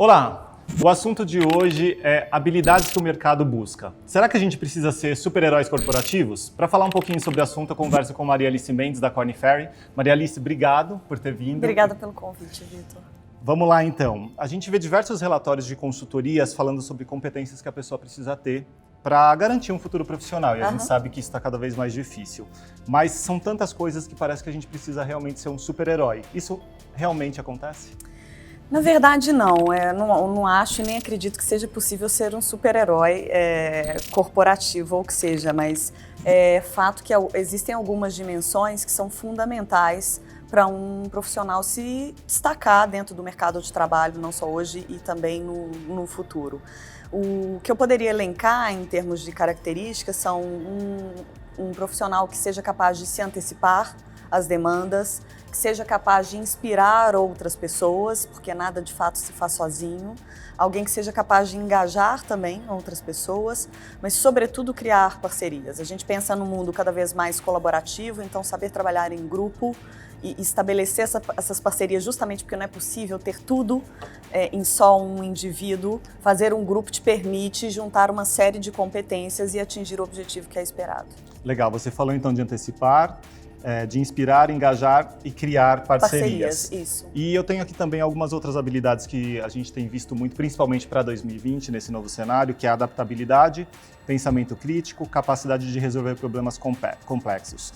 Olá! O assunto de hoje é habilidades que o mercado busca. Será que a gente precisa ser super-heróis corporativos? Para falar um pouquinho sobre o assunto, eu converso com Maria Alice Mendes, da Korn Ferry. Maria Alice, obrigado por ter vindo. Obrigada pelo convite, Vitor. Vamos lá, então. A gente vê diversos relatórios de consultorias falando sobre competências que a pessoa precisa ter para garantir um futuro profissional. E a gente sabe que isso está cada vez mais difícil. Mas são tantas coisas que parece que a gente precisa realmente ser um super-herói. Isso realmente acontece? Na verdade, não. Eu não acho e nem acredito que seja possível ser um super-herói corporativo ou o que seja, mas é fato que existem algumas dimensões que são fundamentais para um profissional se destacar dentro do mercado de trabalho, não só hoje e também no futuro. O que eu poderia elencar em termos de características são um profissional que seja capaz de se antecipar às demandas, que seja capaz de inspirar outras pessoas, porque nada de fato se faz sozinho, alguém que seja capaz de engajar também outras pessoas, mas sobretudo criar parcerias. A gente pensa num mundo cada vez mais colaborativo, então saber trabalhar em grupo e estabelecer essas parcerias justamente porque não é possível ter tudo em só um indivíduo. Fazer um grupo te permite juntar uma série de competências e atingir o objetivo que é esperado. Legal, você falou então de antecipar, de inspirar, engajar e criar parcerias. Isso. E eu tenho aqui também algumas outras habilidades que a gente tem visto muito, principalmente para 2020, nesse novo cenário, que é a adaptabilidade, pensamento crítico, capacidade de resolver problemas complexos.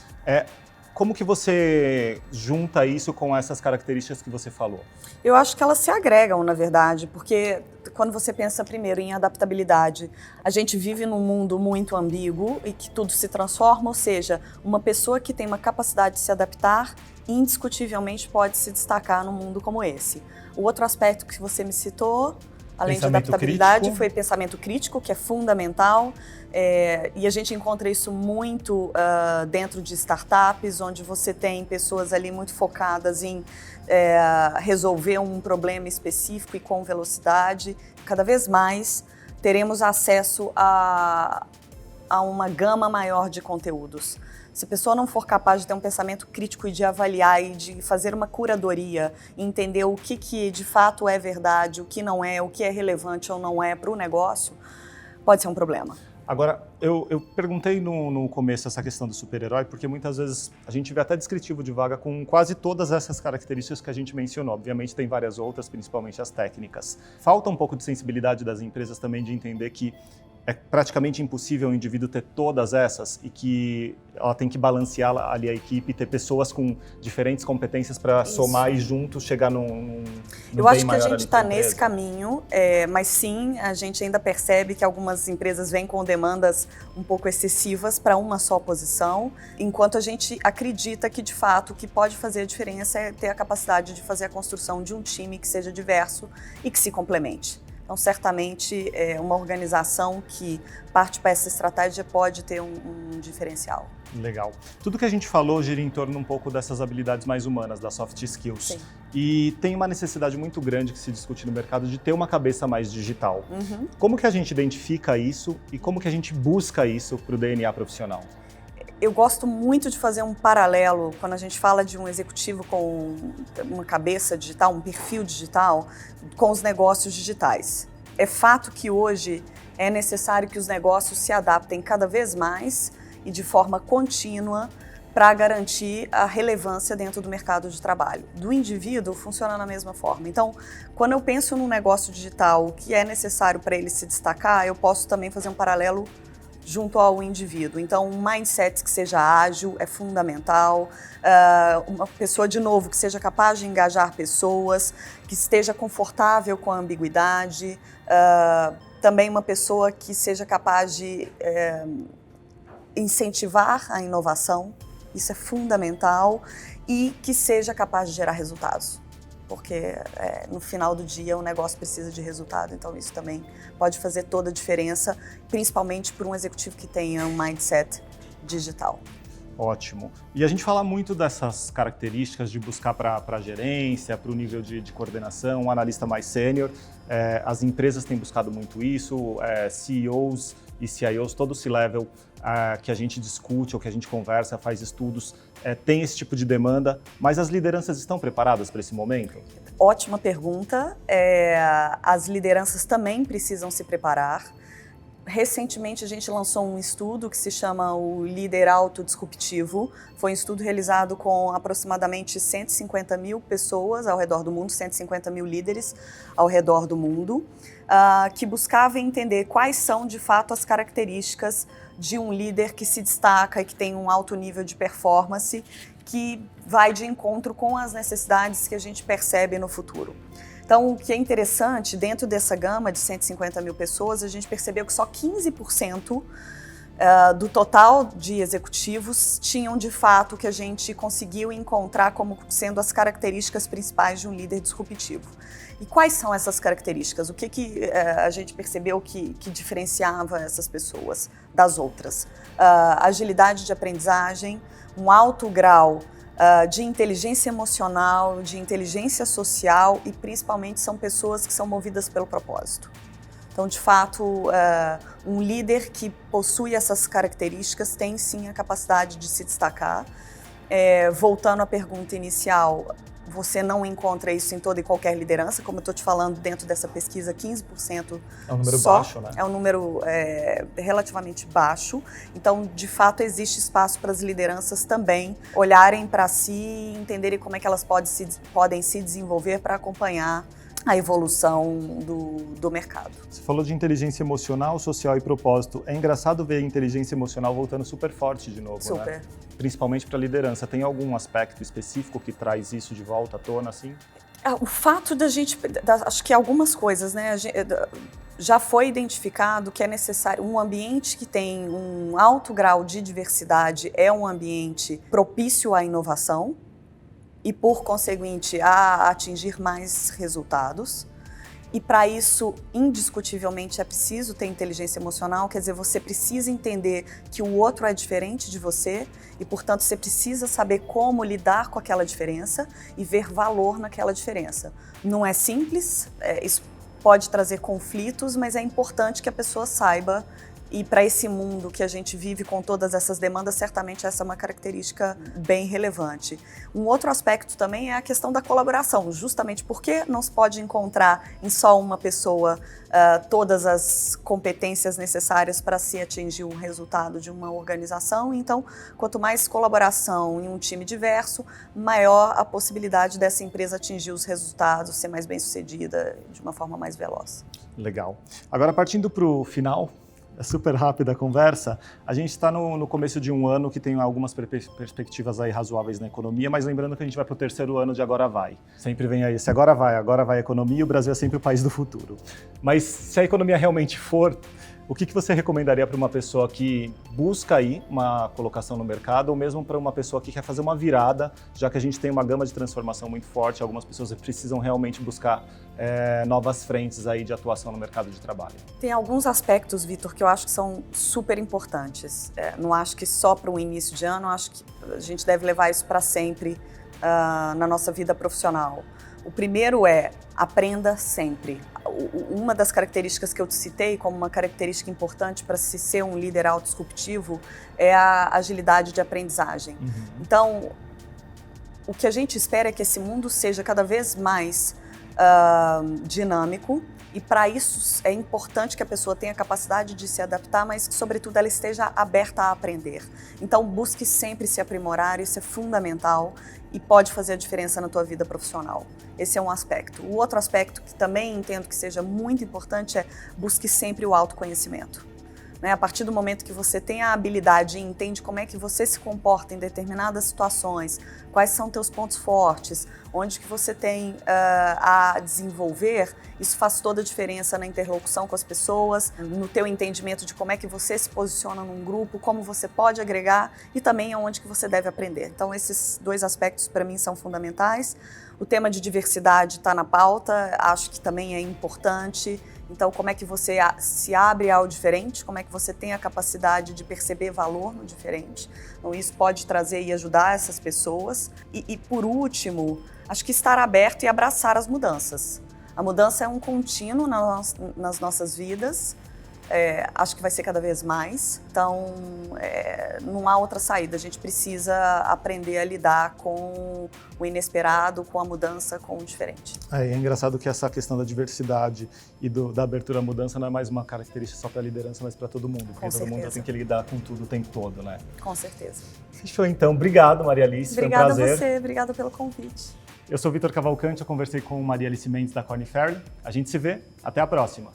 Como que você junta isso com essas características que você falou? Eu acho que elas se agregam, na verdade, porque quando você pensa primeiro em adaptabilidade, a gente vive num mundo muito ambíguo e que tudo se transforma, ou seja, uma pessoa que tem uma capacidade de se adaptar indiscutivelmente pode se destacar num mundo como esse. O outro aspecto que você me citou, além de adaptabilidade, foi pensamento crítico, que é fundamental, e a gente encontra isso muito dentro de startups, onde você tem pessoas ali muito focadas em resolver um problema específico e com velocidade. Cada vez mais teremos acesso a uma gama maior de conteúdos. Se a pessoa não for capaz de ter um pensamento crítico e de avaliar e de fazer uma curadoria, entender o que de fato é verdade, o que não é, o que é relevante ou não é para o negócio, pode ser um problema. Agora, eu perguntei no começo essa questão do super-herói, porque muitas vezes a gente vê até descritivo de vaga com quase todas essas características que a gente mencionou. Obviamente tem várias outras, principalmente as técnicas. Falta um pouco de sensibilidade das empresas também de entender que é praticamente impossível o indivíduo ter todas essas e que ela tem que balancear ali a equipe, ter pessoas com diferentes competências para somar e juntos chegar num Eu acho que a gente está nesse caminho, mas sim, a gente ainda percebe que algumas empresas vêm com demandas um pouco excessivas para uma só posição, enquanto a gente acredita que, de fato, o que pode fazer a diferença é ter a capacidade de fazer a construção de um time que seja diverso e que se complemente. Então, certamente, uma organização que parte para essa estratégia pode ter um diferencial. Legal. Tudo que a gente falou gira em torno um pouco dessas habilidades mais humanas, das soft skills. Sim. E tem uma necessidade muito grande que se discute no mercado de ter uma cabeça mais digital. Como que a gente identifica isso e como que a gente busca isso para o DNA profissional? Eu gosto muito de fazer um paralelo quando a gente fala de um executivo com uma cabeça digital, um perfil digital, com os negócios digitais. É fato que hoje é necessário que os negócios se adaptem cada vez mais e de forma contínua para garantir a relevância dentro do mercado de trabalho. Do indivíduo funciona na mesma forma. Então, quando eu penso num negócio digital, o que é necessário para ele se destacar, eu posso também fazer um paralelo junto ao indivíduo. Então, um mindset que seja ágil é fundamental, uma pessoa, de novo, que seja capaz de engajar pessoas, que esteja confortável com a ambiguidade, também uma pessoa que seja capaz de incentivar a inovação, isso é fundamental, e que seja capaz de gerar resultados. Porque no final do dia o negócio precisa de resultado, então isso também pode fazer toda a diferença, principalmente para um executivo que tenha um mindset digital. Ótimo. E a gente fala muito dessas características de buscar para a gerência, para o nível de coordenação, um analista mais sênior. As empresas têm buscado muito isso, CEOs e CIOs, todo C-level que a gente discute ou que a gente conversa, faz estudos, tem esse tipo de demanda, mas as lideranças estão preparadas para esse momento? Ótima pergunta. As lideranças também precisam se preparar. Recentemente, a gente lançou um estudo que se chama o Líder Autodisruptivo. Foi um estudo realizado com aproximadamente 150 mil pessoas ao redor do mundo, 150 mil líderes ao redor do mundo, que buscava entender quais são, de fato, as características de um líder que se destaca e que tem um alto nível de performance, que vai de encontro com as necessidades que a gente percebe no futuro. Então, o que é interessante, dentro dessa gama de 150 mil pessoas, a gente percebeu que só 15% do total de executivos tinham, de fato, o que a gente conseguiu encontrar como sendo as características principais de um líder disruptivo. E quais são essas características? O que a gente percebeu que diferenciava essas pessoas das outras? Agilidade de aprendizagem, um alto grau de inteligência emocional, de inteligência social e principalmente são pessoas que são movidas pelo propósito. Então, de fato, um líder que possui essas características tem sim a capacidade de se destacar. Voltando à pergunta inicial, você não encontra isso em toda e qualquer liderança, como eu estou te falando, dentro dessa pesquisa, 15% é um número só, baixo, né? É um número relativamente baixo. Então, de fato, existe espaço para as lideranças também olharem para si e entenderem como é que elas podem se desenvolver para acompanhar a evolução do mercado. Você falou de inteligência emocional, social e propósito. É engraçado ver a inteligência emocional voltando super forte de novo, Super. né? Principalmente para a liderança. Tem algum aspecto específico que traz isso de volta à tona, assim? O fato da gente, acho que algumas coisas, né? Já foi identificado que é necessário um ambiente que tem um alto grau de diversidade é um ambiente propício à inovação e, por conseguinte, a atingir mais resultados. E para isso, indiscutivelmente, é preciso ter inteligência emocional, quer dizer, você precisa entender que o outro é diferente de você e, portanto, você precisa saber como lidar com aquela diferença e ver valor naquela diferença. Não é simples, isso pode trazer conflitos, mas é importante que a pessoa saiba. E para esse mundo que a gente vive com todas essas demandas, certamente essa é uma característica bem relevante. Um outro aspecto também é a questão da colaboração, justamente porque não se pode encontrar em só uma pessoa todas as competências necessárias para se atingir um resultado de uma organização. Então, quanto mais colaboração em um time diverso, maior a possibilidade dessa empresa atingir os resultados, ser mais bem-sucedida de uma forma mais veloz. Legal. Agora, partindo para o final, é super rápida a conversa. A gente está no começo de um ano que tem algumas perspectivas aí razoáveis na economia, mas lembrando que a gente vai para o terceiro ano de agora vai. Sempre vem aí, se agora vai a economia, e o Brasil é sempre o país do futuro. Mas se a economia realmente for, o que você recomendaria para uma pessoa que busca aí uma colocação no mercado ou mesmo para uma pessoa que quer fazer uma virada, já que a gente tem uma gama de transformação muito forte, algumas pessoas precisam realmente buscar novas frentes aí de atuação no mercado de trabalho? Tem alguns aspectos, Vitor, que eu acho que são super importantes. Não acho que só para o início de ano, acho que a gente deve levar isso para sempre na nossa vida profissional. O primeiro é aprenda sempre. Uma das características que eu te citei como uma característica importante para se ser um líder autodisruptivo é a agilidade de aprendizagem. Uhum. Então, o que a gente espera é que esse mundo seja cada vez mais dinâmico e para isso é importante que a pessoa tenha a capacidade de se adaptar, mas que, sobretudo, ela esteja aberta a aprender. Então, busque sempre se aprimorar, isso é fundamental e pode fazer a diferença na tua vida profissional. Esse é um aspecto. O outro aspecto que também entendo que seja muito importante é busque sempre o autoconhecimento. A partir do momento que você tem a habilidade e entende como é que você se comporta em determinadas situações, quais são teus pontos fortes, onde que você tem a desenvolver, isso faz toda a diferença na interlocução com as pessoas, no teu entendimento de como é que você se posiciona num grupo, como você pode agregar e também aonde que você deve aprender. Então, esses dois aspectos para mim são fundamentais. O tema de diversidade está na pauta, acho que também é importante. Então, como é que você se abre ao diferente, como é que você tem a capacidade de perceber valor no diferente. Então, isso pode trazer e ajudar essas pessoas. E por último, acho que estar aberto e abraçar as mudanças. A mudança é um contínuo nas nossas vidas acho que vai ser cada vez mais. Então, não há outra saída. A gente precisa aprender a lidar com o inesperado, com a mudança, com o diferente. É engraçado que essa questão da diversidade e da abertura à mudança não é mais uma característica só para a liderança, mas para todo mundo. Porque todo mundo tem que lidar com tudo o tempo todo, né? Com certeza. Fechou então. Obrigado, Maria Alice. Obrigada foi um prazer. a você, obrigada pelo convite. Eu sou Vitor Cavalcante, eu conversei com Maria Alice Mendes da Korn Ferry. A gente se vê. Até a próxima.